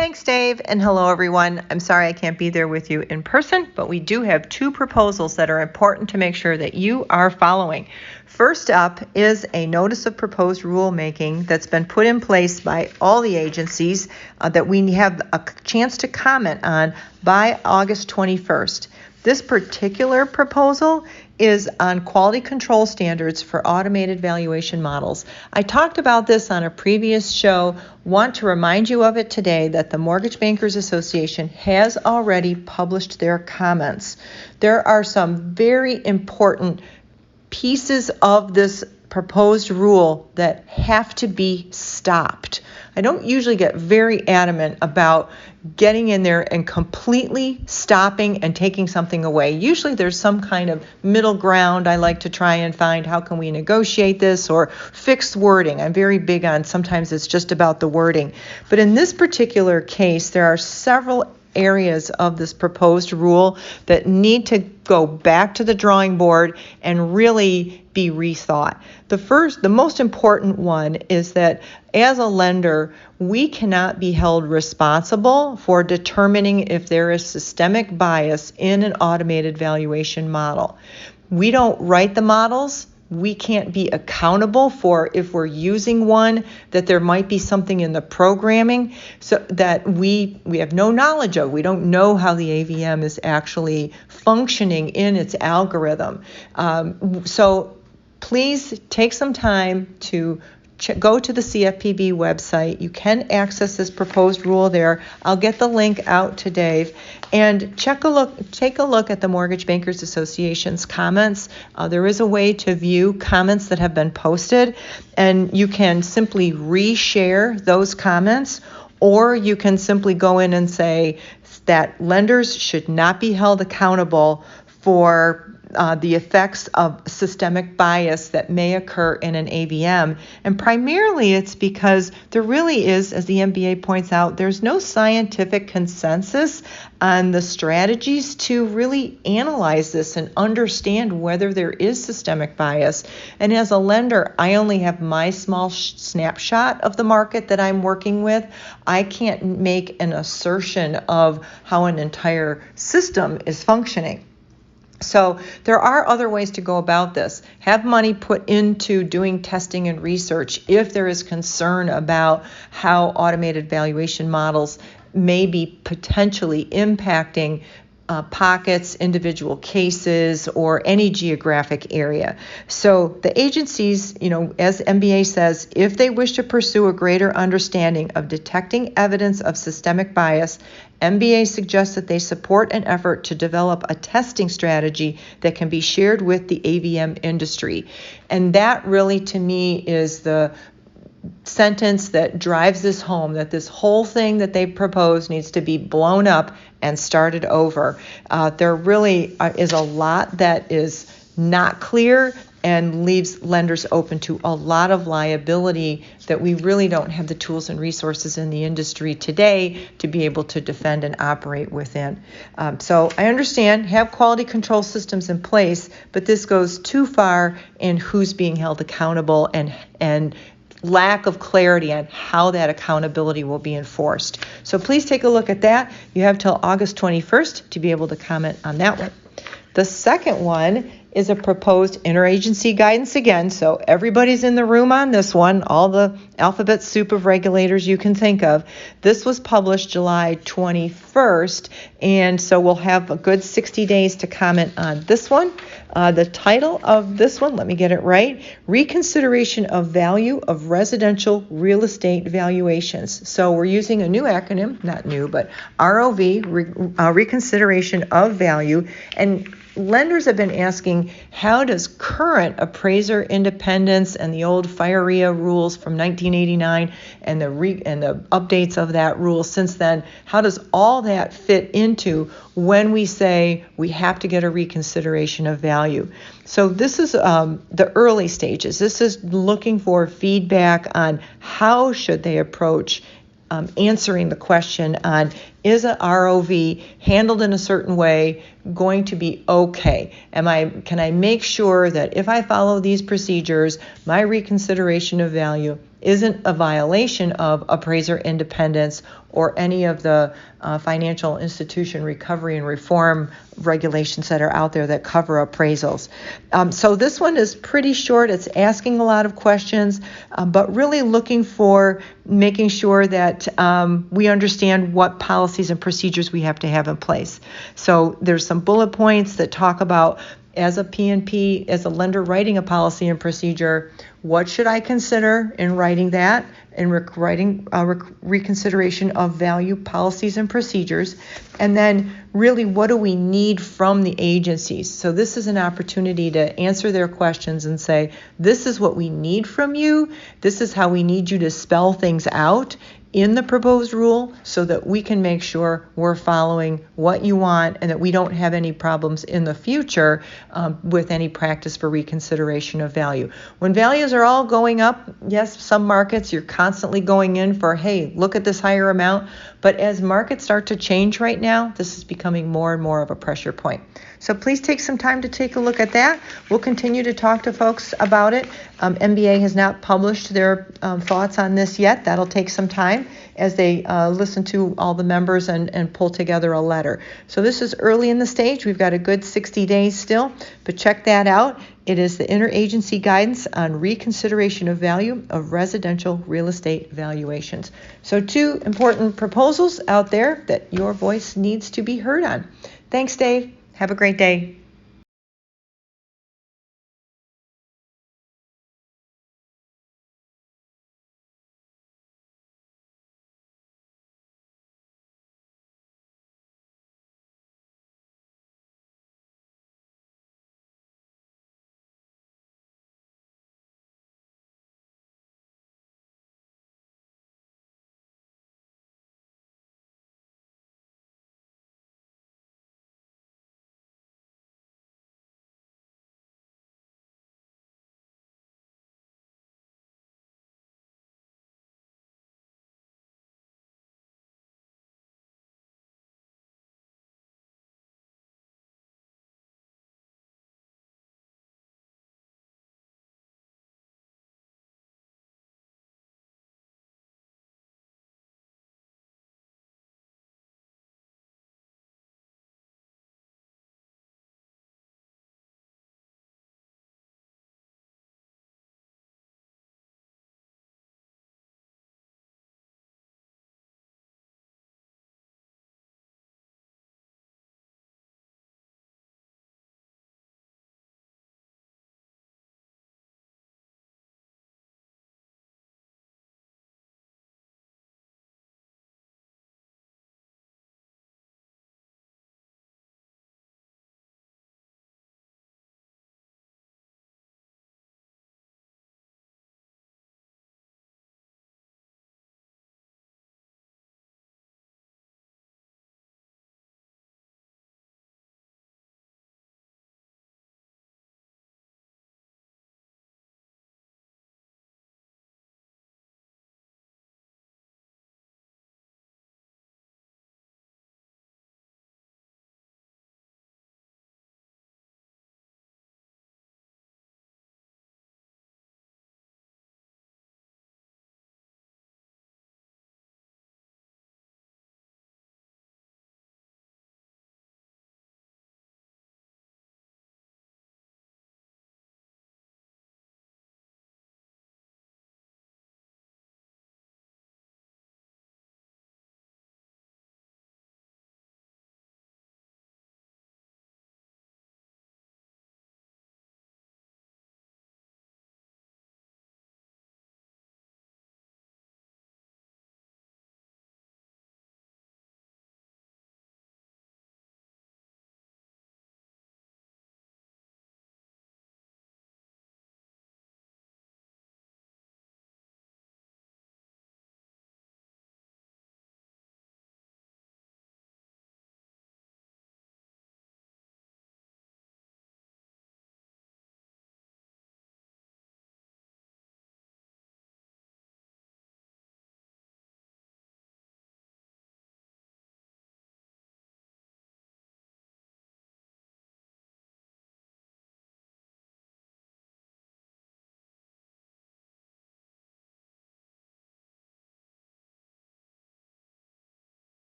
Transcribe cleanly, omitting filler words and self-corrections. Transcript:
Thanks, Dave, and hello, everyone. I'm sorry I can't be there with you in person, but we do have two proposals that are important to make sure that you are following. First up is a notice of proposed rulemaking that's been put in place by all the agencies that we have a chance to comment on by August 21st. This particular proposal is on quality control standards for automated valuation models. I talked about this on a previous show. Want to remind you of it today that the Mortgage Bankers Association has already published their comments. There are some very important pieces of this proposed rule that have to be stopped. I don't usually get very adamant about getting in there and completely stopping and taking something away. Usually there's some kind of middle ground I like to try and find. How can we negotiate this or fix wording? I'm very big on sometimes it's just about the wording. But in this particular case, there are several areas of this proposed rule that need to go back to the drawing board and really be rethought. The most important one is that as a lender, we cannot be held responsible for determining if there is systemic bias in an automated valuation model. We don't write the models. We can't be accountable for if we're using one that there might be something in the programming so that we have no knowledge of. We don't know how the AVM is actually functioning in its algorithm. So please take some time to go to the CFPB website. You can access this proposed rule there. I'll get the link out to Dave. And take a look at the Mortgage Bankers Association's comments. There is a way to view comments that have been posted, and you can simply reshare those comments, or you can simply go in and say that lenders should not be held accountable for the effects of systemic bias that may occur in an AVM. And primarily it's because there really is, as the MBA points out, there's no scientific consensus on the strategies to really analyze this and understand whether there is systemic bias. And as a lender, I only have my small snapshot of the market that I'm working with. I can't make an assertion of how an entire system is functioning. So there are other ways to go about this. Have money put into doing testing and research if there is concern about how automated valuation models may be potentially impacting pockets, individual cases, or any geographic area. So the agencies, as MBA says, if they wish to pursue a greater understanding of detecting evidence of systemic bias, MBA suggests that they support an effort to develop a testing strategy that can be shared with the AVM industry. And that really, to me, is the sentence that drives this home, that this whole thing that they propose needs to be blown up and started over. There really is a lot that is not clear and leaves lenders open to a lot of liability that we really don't have the tools and resources in the industry today to be able to defend and operate within. So I understand, have quality control systems in place, but this goes too far in who's being held accountable and lack of clarity on how that accountability will be enforced. So please take a look at that. You have till August 21st to be able to comment on that one. The second one is a proposed interagency guidance again. So everybody's in the room on this one, all the alphabet soup of regulators you can think of. This was published July 21st, and so we'll have a good 60 days to comment on this one. The title of this one, let me get it right, Reconsideration of Value of Residential Real Estate Valuations. So we're using a new acronym, not new, but ROV, Reconsideration of Value. And lenders have been asking, how does current appraiser independence and the old FIREA rules from 1989 and the updates of that rule since then, how does all that fit into when we say we have to get a reconsideration of value? So this is the early stages. This is looking for feedback on how should they approach answering the question on, is a ROV handled in a certain way going to be okay? Can I make sure that if I follow these procedures, my reconsideration of value isn't a violation of appraiser independence or any of the financial institution recovery and reform regulations that are out there that cover appraisals. So this one is pretty short. It's asking a lot of questions, but really looking for making sure that we understand what policies and procedures we have to have in place. So there's some bullet points that talk about, as a PNP, as a lender writing a policy and procedure, what should I consider in writing that, in writing reconsideration of value policies and procedures, and then really what do we need from the agencies. So this is an opportunity to answer their questions and say, this is what we need from you, this is how we need you to spell things out in the proposed rule so that we can make sure we're following what you want and that we don't have any problems in the future with any practice for reconsideration of value. When values are all going up, yes, some markets you're constantly going in for, hey, look at this higher amount. But as markets start to change right now, this is becoming more and more of a pressure point. So please take some time to take a look at that. We'll continue to talk to folks about it. MBA has not published their thoughts on this yet. That'll take some time as they listen to all the members and pull together a letter. So this is early in the stage. We've got a good 60 days still, but check that out. It is the Interagency Guidance on Reconsideration of Value of Residential Real Estate Valuations. So 2 important proposals out there that your voice needs to be heard on. Thanks, Dave. Have a great day.